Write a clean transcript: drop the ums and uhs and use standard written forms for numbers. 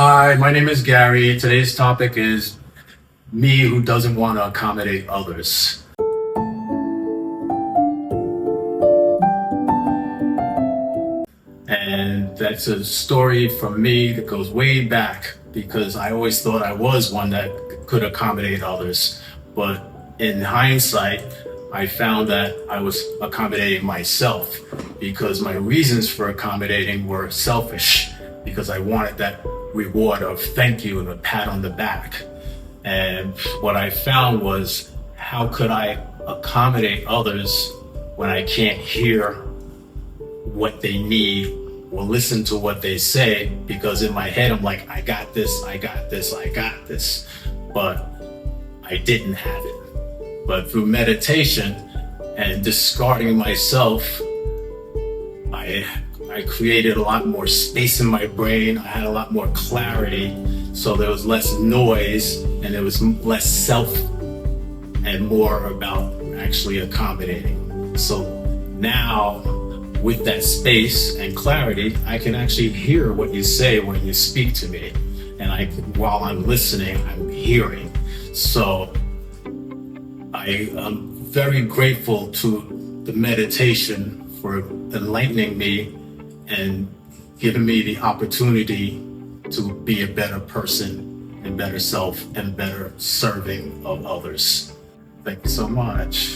Hi, my name is Gary. Today's topic is me who doesn't want to accommodate others. And that's a story from me that goes way back because I always thought I was one that could accommodate others. But in hindsight, I found that I was accommodating myself because my reasons for accommodating were selfish because I wanted that reward of thank you and a pat on the back. And what I found was, how could I accommodate others when I can't hear what they need or listen to what they say? Because in my head, I'm like, I got this, I got this, I got this. But I didn't have it. But through meditation and discarding myself, I created a lot more space in my brain. I had a lot more clarity. So there was less noise and there was less self and more about actually accommodating. So now with that space and clarity, I can actually hear what you say when you speak to me. And while I'm listening, I'm hearing. So I am very grateful to the meditation for enlightening me and giving me the opportunity to be a better person and better self and better serving of others. Thank you so much.